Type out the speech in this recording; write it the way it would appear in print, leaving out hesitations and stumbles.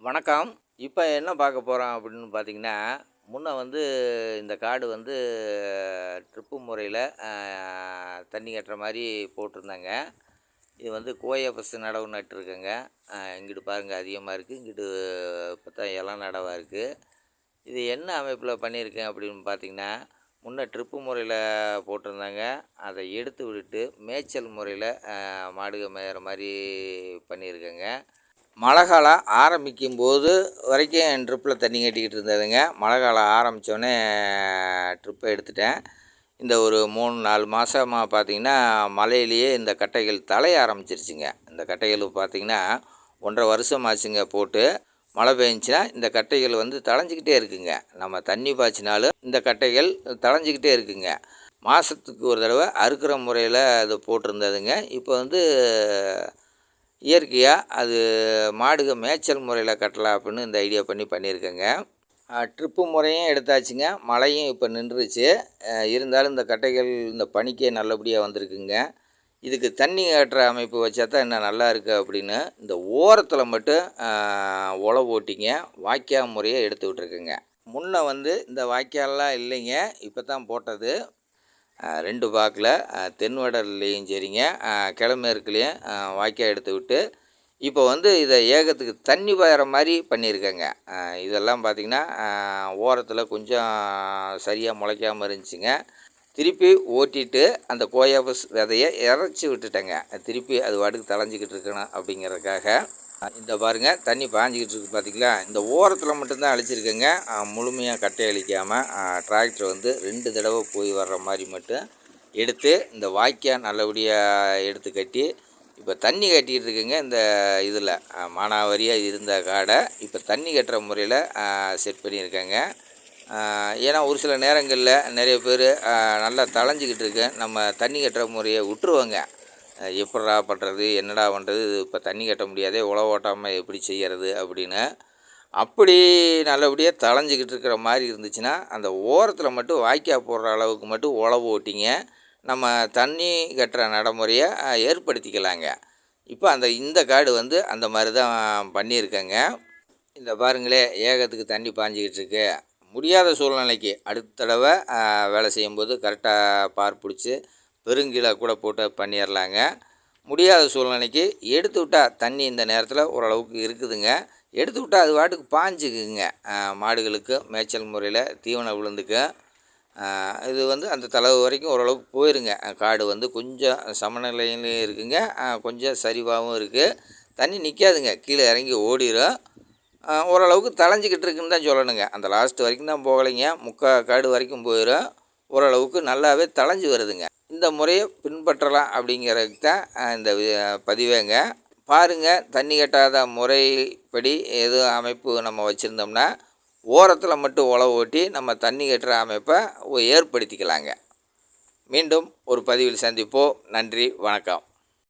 வணக்கம். இப்போ என்ன பார்க்க போகிறோம் அப்படின்னு பார்த்தீங்கன்னா, முன்ன இந்த காடு ட்ரிப்பு முறையில் தண்ணி கட்டுற மாரி போட்டிருந்தாங்க. இது கோயா பசு நடவு நட்டுருக்கேங்க. இங்கிட்டு பாருங்கள் அதிகமாக இருக்குது, இங்கிட்டு பார்த்தா இளம் நடவாக இருக்குது. இது என்ன அமைப்பில் பண்ணியிருக்கேன் அப்படின்னு பார்த்தீங்கன்னா, முன்ன ட்ரிப்பு முறையில் போட்டிருந்தாங்க. அதை எடுத்து விட்டுட்டு மேய்ச்சல் முறையில் மாடுக மேயிற மாதிரி பண்ணியிருக்கேங்க. மழை காலம் ஆரம்பிக்கும்போது வரைக்கும் என் ட்ரிப்பில் தண்ணி கட்டிக்கிட்டு இருந்ததுங்க. மழை காலம் ஆரம்பித்தோடனே ட்ரிப்பை எடுத்துட்டேன். இந்த ஒரு 3-4 மாதமாக பார்த்திங்கன்னா மழையிலேயே இந்த கட்டைகள் தழைய ஆரம்பிச்சிருச்சுங்க. இந்த கட்டைகள் பார்த்திங்கன்னா 1.5 வருஷம் ஆச்சுங்க போட்டு. மழை பெஞ்சுன்னா இந்த கட்டைகள் தழைஞ்சிக்கிட்டே இருக்குங்க. நம்ம தண்ணி பாய்ச்சினாலும் இந்த கட்டைகள் தழைஞ்சிக்கிட்டே இருக்குங்க. மாதத்துக்கு ஒரு தடவை அறுக்கிற முறையில் அது போட்டிருந்ததுங்க. இப்போ இயற்கையாக அது மாடுக மேய்ச்சல் முறையில் கட்டலாம் அப்படின்னு இந்த ஐடியா பண்ணியிருக்கேங்க. ட்ரிப்பு முறையும் எடுத்தாச்சுங்க. மழையும் இப்போ நின்றுச்சு. இருந்தாலும் இந்த கட்டைகள் இந்த பனிக்கே நல்லபடியாக வந்திருக்குங்க. இதுக்கு தண்ணி கட்டுற அமைப்பு வச்சா தான் இன்னும் நல்லா இருக்குது அப்படின்னு இந்த ஓரத்தில் மட்டும் உழவு ஓட்டிங்க வாய்க்கால் முறையை எடுத்து விட்ருக்குங்க. முன்ன இந்த வாய்க்கால்லாம் இல்லைங்க, இப்போ தான் போட்டது. 2 பாக்கில் தென்வடல்லையும் சரிங்க, கிழமேற்குலேயும் வாய்க்கால் எடுத்து விட்டு இப்போ இதை ஏகத்துக்கு தண்ணி பாயிற மாதிரி பண்ணியிருக்கேங்க. இதெல்லாம் பார்த்திங்கன்னா ஓரத்தில் கொஞ்சம் சரியாக முளைக்காமல் இருந்துச்சுங்க. திருப்பி ஓட்டிட்டு அந்த கோயாபஸ் விதையை இறச்சி விட்டுட்டேங்க. திருப்பி அது வாட்டுக்கு தளைஞ்சிக்கிட்டு இருக்கணும் அப்படிங்கிறதுக்காக. இந்த பாருங்கள் தண்ணி பாஞ்சிக்கிட்டு இருக்குது பார்த்திங்களா. இந்த ஓரத்தில் மட்டும்தான் அழிச்சிருக்கேங்க. முழுமையாக கட்டை அழிக்காமல் டிராக்டர் 2 தடவை போய் வர்ற மாதிரி மட்டும் எடுத்து இந்த வாய்க்கால் நல்லபடியாக எடுத்து கட்டி இப்போ தண்ணி கட்டிகிட்டு இருக்குங்க. இந்த இதில் மானாவாரியாக இருந்த காடை இப்போ தண்ணி கட்டுற முறையில் செட் பண்ணியிருக்கேங்க. ஏன்னா ஒரு சில நேரங்களில் நிறைய பேர் நல்லா தளைஞ்சிக்கிட்டு இருக்கு, நம்ம தண்ணி கட்டுற முறையை விட்டுருவோங்க. எப்படா பண்ணுறது, என்னடா பண்ணுறது, இது இப்போ தண்ணி கட்ட முடியாதே, உழவு ஓட்டாமல் எப்படி செய்கிறது அப்படின்னு. அப்படி நல்லபடியாக தளைஞ்சிக்கிட்டு இருக்கிற மாதிரி இருந்துச்சுன்னா அந்த ஓரத்தில் மட்டும் வாய்க்கால் போடுற அளவுக்கு மட்டும் உழவு ஓட்டிங்க நம்ம தண்ணி கட்டுற நடைமுறையை ஏற்படுத்திக்கலாங்க. இப்போ இந்த காடு அந்த மாதிரி தான் பண்ணியிருக்கேங்க. இந்த பாருங்களே ஏகத்துக்கு தண்ணி பாஞ்சிக்கிட்டு இருக்கு. முடியாத சூழ்நிலைக்கு அடுத்த தடவை வேலை செய்யும்போது கரெக்டாக பார் பிடிச்சி பெருங்கீழே கூட போட்டு பண்ணிடலாங்க. முடியாத சூழ்நிலைக்கு எடுத்து விட்டால் தண்ணி இந்த நேரத்தில் ஓரளவுக்கு இருக்குதுங்க. எடுத்து விட்டால் அது வாட்டுக்கு பாஞ்சுக்குங்க. மாடுகளுக்கு மேய்ச்சல் முறையில் தீவனம் விழுந்துக்கு. இது அந்த தளவு வரைக்கும் ஓரளவுக்கு போயிருங்க. காடு கொஞ்சம் சமநிலையிலையும் இருக்குங்க, கொஞ்சம் சரிவாகவும் இருக்குது. தண்ணி நிற்காதுங்க, கீழே இறங்கி ஓடிடும். ஓரளவுக்கு தளைஞ்சிக்கிட்டு இருக்குன்னு தான் சொல்லணுங்க. அந்த லாஸ்ட்டு வரைக்கும் தான் போகலைங்க, முக்கால் காடு வரைக்கும் போயிடும். ஓரளவுக்கு நல்லாவே தளைஞ்சி வருதுங்க. இந்த முறையை பின்பற்றலாம் அப்படிங்கிறதுக்கு தான் இந்த பதிவேங்க. பாருங்கள், தண்ணி கட்டாத முறைப்படி எதுவும் அமைப்பு நம்ம வச்சுருந்தோம்னா ஓரத்தில் மட்டும் உழவு ஓட்டி நம்ம தண்ணி கட்டுற அமைப்பை ஏற்படுத்திக்கலாங்க. மீண்டும் ஒரு பதிவில் சந்திப்போம். நன்றி, வணக்கம்.